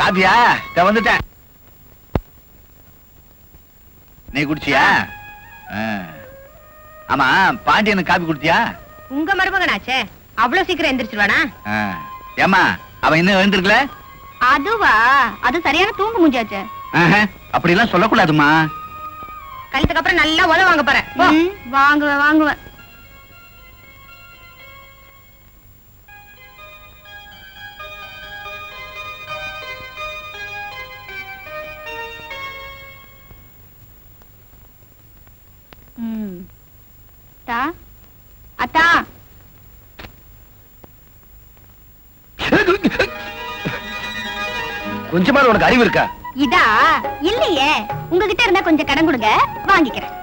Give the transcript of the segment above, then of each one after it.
காபியா வந்துட்டேன். நீ குடிச்சியா? ஆமா, பாண்டியனுக்கு காபி குடுத்தியா? உங்க மருமகனாச்சே, அவ்வளவு சீக்கிரம் எந்திரிச்சிருவானா? ஏமா அவன் இன்னும் எழுந்திருக்கல? அதுவா, அது சரியான தூங்கு மூஞ்சாச்சே. அப்படி எல்லாம் சொல்லக்கூடாதுமா. கல்யாணத்துக்கு அப்புறம் நல்லா உதவ வாங்க போறேன். வாங்குவேன் வாங்குவேன். அத்தா, கொஞ்சமா உனக்கு அறிவு இருக்கா? இதா இல்லையே, உங்ககிட்ட இருந்தா கொஞ்சம் கடன் கொடுங்க, வாங்கிக்கிறேன்.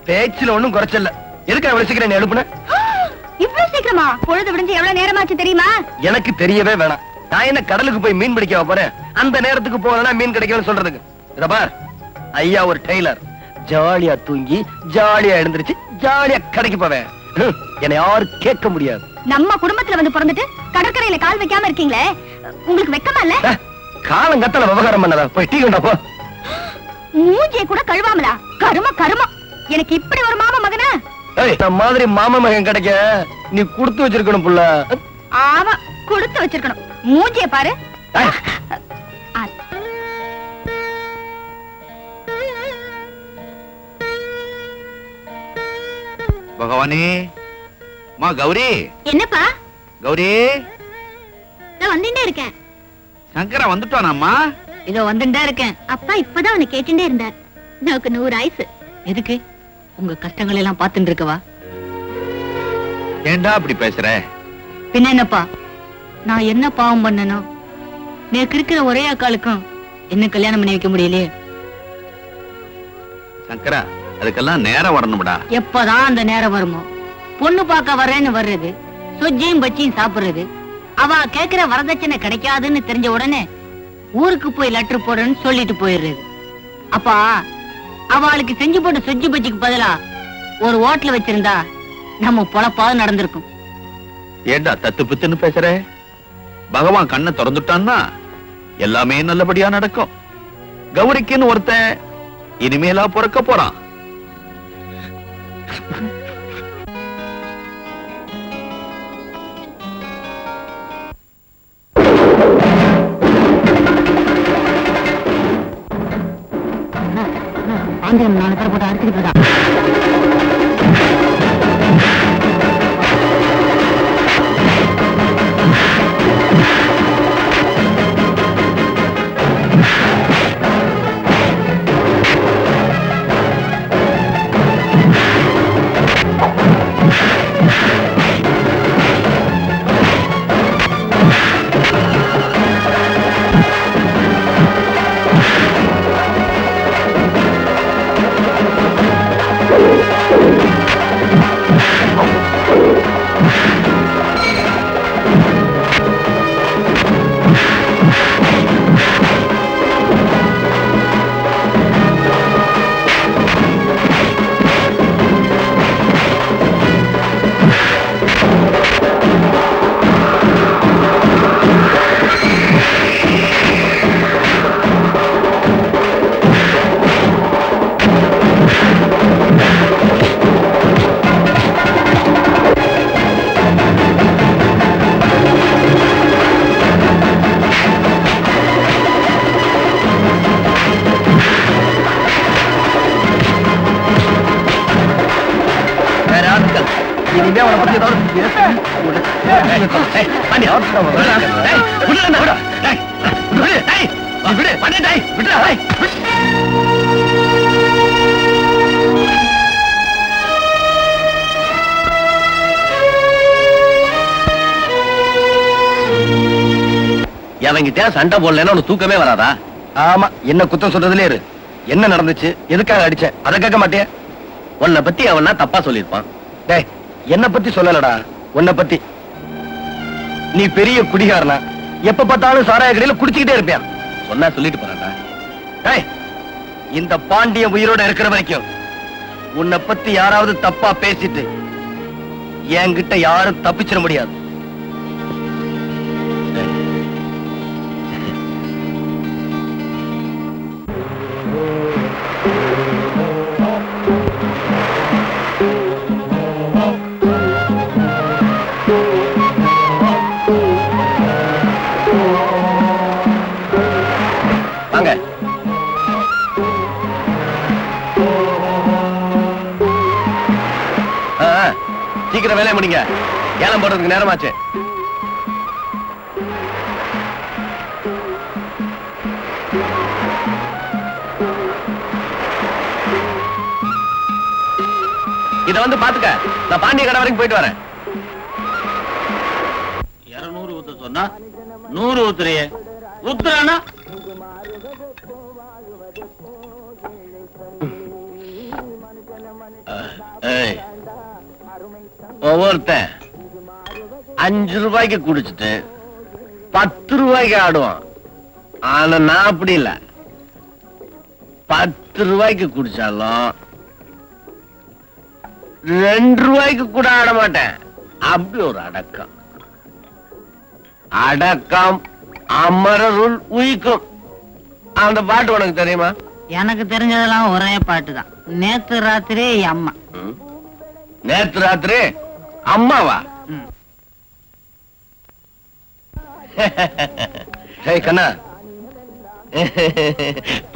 பேச்சுல ஒண்ணும் குறைச்சல. எதுக்கு அவ்வளவு சீக்கிரம் நீ அனுப்புன? இவ்வளவு சீக்கிரமா? பொழுது விடிஞ்சு எவ்வளவு நேரமாச்சு தெரியுமா? எனக்கு தெரியவே வேணாம். நான் என்ன கடலுக்கு போய் மீன் பிடிக்க போறேன்? அந்த நேரத்துக்கு போனா மீன் கிடைக்கும்னு சொல்றதுக்கு. இத பார், ஐயா ஒரு டெய்லர். ஜாலியா தூங்கி ஜாலியா எழுந்திருச்சு ஜாலியா கடைக்கு போவேன். என்னை யாரும் கேட்க முடியாது. நம்ம குடும்பத்துல வந்து பிறந்துட்டு கடற்கரையில கால் வைக்காம இருக்கீங்களே, உங்களுக்கு வெக்கமா இல்ல? காலம் கத்தல விவகாரம் பண்ணதா? போய் டீ கொண்டா போ. மூஞ்சியை கூட கழுவாமலா? கரும கருமம். எனக்கு இப்படி ஒரு மாமா மகனா? மாதிரி மாமா மகன் கிடைக்க நீ குடுத்து வச்சிருக்கணும் புள்ள. ஆமா, குடுத்து வச்சிருக்கணும். மூஞ்சியை பாரு. பகவானே, மா கௌரி. என்னப்பா? கௌரி, நான் வந்துட்டே இருக்கேன். சங்கரா வந்துட்டானாம்மா? இதோ வந்துட்டே இருக்கேன். அப்பா இப்பதான் அவனை கேட்டுட்டே இருந்தார். எனக்கு 100 ஆயுசு. எதுக்கு? உங்க கஷ்டங்கள் எல்லாம் பாத்துட்டு இருக்கவா? ஏண்டா அப்படி பேசுற? பின்ன என்னப்பா, நான் என்ன பாவம் பண்ணனும்? நேக்கு இருக்கிற ஒரே அக்காளுக்கும் என்ன கல்யாணம் பண்ணி வைக்க முடியலையே. சங்கரா, அதுக்கெல்லாம் நேரம் வரணும்டா. எப்பதான் அந்த நேரம் வருமோ? பொண்ணு பார்க்க வரேன்னு வர்றது, சொஜ்ஜையும் பச்சியும் சாப்பிடுறது, அவ கேக்குற வரதட்சணை கிடைக்காதுன்னு தெரிஞ்ச உடனே ஊருக்கு போய் லெட்டர் போடுறேன்னு சொல்லிட்டு போயிடுறது. அப்பா, அவளுக்கு செஞ்சு போட்டு சொஜ்ஜி பச்சிக்கு பதிலா ஒரு ஹோட்டல் வச்சிருந்தா நம்ம பொழப்பாவது நடந்திருக்கும். ஏண்டா தத்து பித்துன்னு பேசுற? பகவான் கண்ணை திறந்துட்டான்னா எல்லாமே நல்லபடியா நடக்கும். கௌரிக்குன்னு ஒருத்தன் இனிமேலா பிறக்க போறான். ஆந்திரம் 4 பேர் போட்டு அடிச்சுக்கிட்டு இருக்கா. இனிமே அவனை பத்தி அவங்கிட்ட சண்டை போடலன்னா உனக்கு தூக்கமே வராதா? ஆமா, என்ன குத்தம் சொல்றதுல இரு. என்ன நடந்துச்சு, எதுக்காக அடிச்ச, அதை கேட்க மாட்டியா? உன்னை பத்தி அவனா தப்பா சொல்லிருப்பான். டேய், என்ன பத்தி சொல்லலடா, உன்னை பத்தி. நீ பெரிய குடிகாரனா, எப்ப பார்த்தாலும் சாராய கடையில குடிச்சுக்கிட்டே இருப்பியா? சொன்னா சொல்லிட்டு போறான்டா. டேய், இந்த பாண்டிய உயிரோட இருக்கிற வரைக்கும் உன்னை பத்தி யாராவது தப்பா பேசிட்டு என்கிட்ட யாரும் தப்பிச்சிட முடியாது. சீக்கிரம் வேலையை முடிங்க, ஏலம் போடுறதுக்கு நேரமாச்சு. இத வந்து பாத்துக்க, நான் பாண்டிய கடை வரைக்கும் போயிட்டு வரேன். 200 ஊத்த சொன்னா 100 ஊத்துறியே. ஊத்துறானா? ஒவ்வொருத்தன் 5 ரூபாய்க்கு குடிச்சிட்டு 10 ரூபாய்க்கு ஆடுவான். ஆனா நான் அப்படி இல்ல, 10 ரூபாய்க்கு குடிச்சாலும் 2 ரூபாய்க்கு கூட ஆட மாட்டேன். அப்படி ஒரு அடக்கம். அடக்கம் அமரருள் உயிக்கும். அந்த பாட்டு உனக்கு தெரியுமா? எனக்கு தெரிஞ்சதெல்லாம் ஒரே பாட்டு தான். நேத்து ராத்திரி அம்மா. நேத்து ராத்திரி அம்மாவா? கண்ணா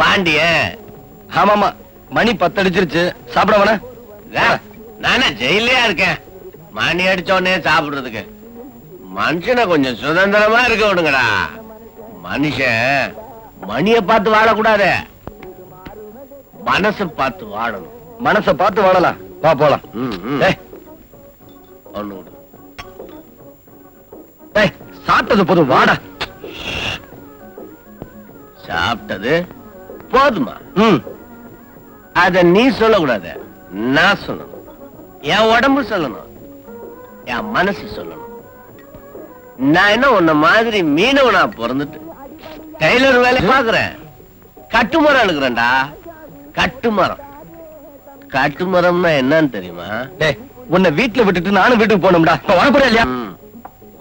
பாண்டிய. ஆமாமா, மணி 10 அடிச்சிருச்சு. சாப்பிட வேணா? நானே ஜெயிலையா இருக்கேன். மணி அடிச்ச உடனே சாப்பிடுறதுக்கு மனுஷனை கொஞ்சம் சுதந்திரமா இருக்க விடுங்கடா. மனுஷன் மணிய பார்த்து வாழக்கூடாது, மனசை பார்த்து வாழணும். மனசை பார்த்து வாழலாம். வா போலாம். ஒண்ணு விடு. சாப்பிட்டது போதும், வாடா. சாப்பிட்டது போதுமா? அத நீ சொல்லக்கூடாது, நான் சொல்லணும். என் உடம்பு சொல்லணும், என் மனசு சொல்லணும். நான் என்ன உன்ன மாதிரி மீனவனா பிறந்துட்டு டெய்லர் வேலை பாக்குறேன்? கட்டுமரம் எழுக்கிறேன்டா. கட்டுமரம். கட்டுமரம்னா என்னன்னு தெரியுமா? உன்னை வீட்டுல விட்டுட்டு நானும் வீட்டுக்கு போகணும்டா. வரப்போற இல்லையா?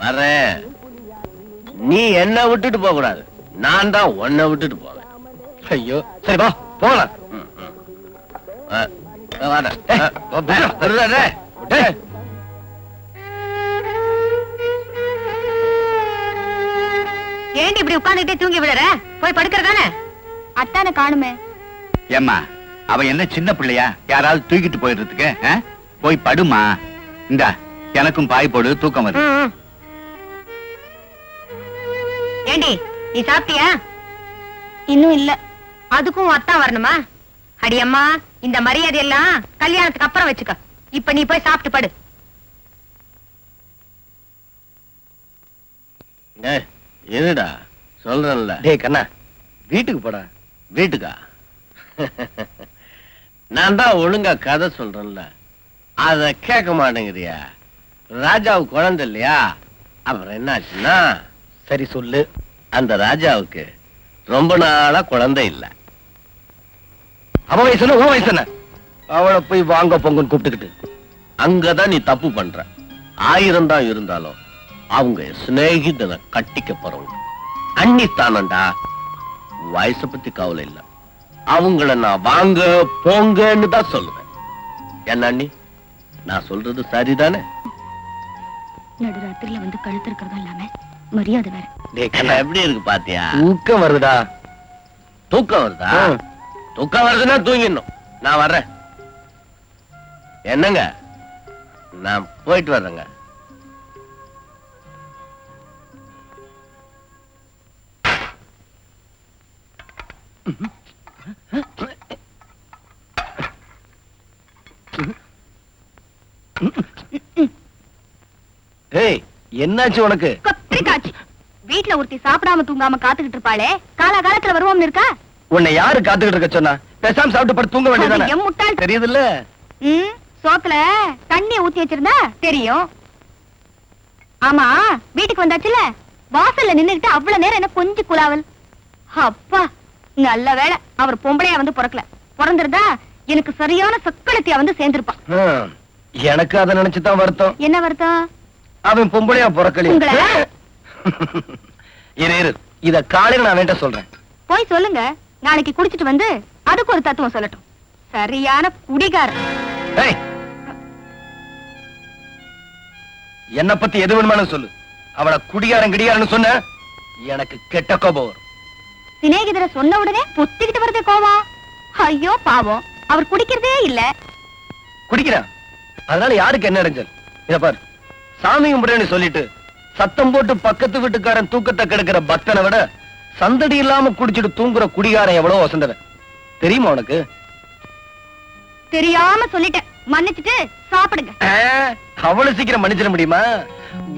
வர்றேன். நீ என்ன விட்டுட்டு போக கூடாது, நான் தான் உன்னை விட்டுட்டு போவேன். ஐயோ, சரி வா போகலாம். ஏண்டி இப்படி உட்கார்ந்துட்டே தூங்கி விடுற? போய் படுக்கிறதானே. அத்தான காணுமே. ஏம்மா, அவ என்ன சின்ன பிள்ளையா யாராவது தூக்கிட்டு போயிடுறதுக்கு? போய் படுமா. இந்த எனக்கும் பாய் போடு, தூக்கம் வருது. ஏண்டி நீ சாப்பிட்டியா? இன்னும் இல்ல. அதுக்கும் அத்தா வரணுமா? அடி அம்மா, இந்த மரியாதை எல்லாம் கல்யாணத்துக்கு அப்புறம் வச்சுக்க. இப்ப நீ போய் சாப்பிட்டு படு. என்னடா சொல்றேன்ல. டேய் கண்ணா, வீட்டுக்கு போடா. வீட்டுக்கா? நான் தான் ஒழுங்கா கதை சொல்றேன்ல, அத கேட்க மாட்டேங்கிறியா? ராஜாவுக்கு குழந்தை இல்லையா? அப்புறம் என்னாச்சுன்னா, சரி சொல்லு. அந்த ராஜாவுக்கு ரொம்ப நாளா குழந்தை இல்ல. அவ வயசு என்ன, உன் வயசு என்ன? அவளை போய் வாங்க பொங்கன்னு கூப்பிட்டுக்கிட்டு அங்கதான் நீ தப்பு பண்ற. 1000 தான் இருந்தாலும் அவங்க சிநேகிதனை கட்டிக்க போறவங்க. அன்னித்தானண்டா. வயசை பத்தி கவலை இல்ல. அவங்கள நான் வாங்க போங்கன்னு தான் சொல்லுவேன். என்ன அண்ணி, நான் சொல்றது சரிதானே? நடுராத்திரில வந்து கழுத்து இருக்கிறதா இல்லாம மரியாதை வேற. எப்படி இருக்கு பாத்தியா? தூக்கம் வருதா? தூக்கம் வருதா? தூக்கம் வருதுன்னா தூங்கிடணும். நான் வர்றேன். என்னங்க, நான் போயிட்டு வர்றேங்க. ஏய், என்னாச்சு உனக்கு? வீட்டுல ஒருத்தி சாப்பிடாம தூங்காம காத்துக்கிட்டு இருப்பாளே, காலகாலத்துல வருவோம்னு இருக்கா? உன்னை யாரு காத்துக்கிட்டு இருக்க சொன்னா? பேசாம சாப்பிட்டு படுத்து தூங்க வேண்டியதானே? தெரியுதுல்ல? சோத்துல தண்ணி ஊத்தி வச்சிருந்தா தெரியும். ஆமா, வீட்டுக்கு வந்தாச்சுல, வாசல்ல நின்னுகிட்டு அவ்வளவு நேரம் என்ன கொஞ்சம் குலாவல். அப்பா, நல்ல வேளை அவர் பொம்பளையா வந்து பிறக்கல. பிறந்திருந்தா எனக்கு சரியான சக்களத்தியா வந்து சேர்ந்திருப்பான். எனக்கு அதை நினைச்சுதான் வருத்தம். என்ன வருத்தம்? அவன் பொம்பளையா பிறக்கலையா? இரு, இத காலையில நான் வேண்ட சொல்றேன். போய் சொல்லுங்க. நாளைக்கு குடிச்சிட்டு வந்து அதுக்கு ஒரு தத்துவம் சொல்லட்டும். சரியான குடிகாரன். என்ன பத்தி எது வேணுமானு சொல்லு. அவளை குடிகாரன் கிடிகாரன்னு சொன்ன எனக்கு கெட்ட கோபம் வரும். சிநேகிதரை சொன்ன உடனே பொத்திக்கிட்டு வருது கோவம். ஐயோ பாவம், அவர் குடிக்கிறதே இல்ல. குடிக்கிறான், அதனால யாருக்கு என்ன இடைஞ்சல்? இத பாரு, சாமி கும்பிடுறேன்னு சொல்லிட்டு சத்தம் போட்டு பக்கத்து வீட்டுக்காரன் தூக்கத்தை கெடுக்கிற பக்தனை விட சந்தடி இல்லாம குடிச்சிட்டு தூங்குற குடிகாரன் எவ்வளவு வசந்தவன் தெரியுமா உனக்கு? தெரியாம சொல்லிட்டேன், மன்னிச்சுட்டு சாப்பிடுங்க. அவ்வளவு சீக்கிரம் மன்னிச்சிட முடியுமா?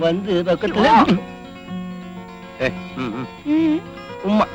வந்து பக்கத்துல உம்மா.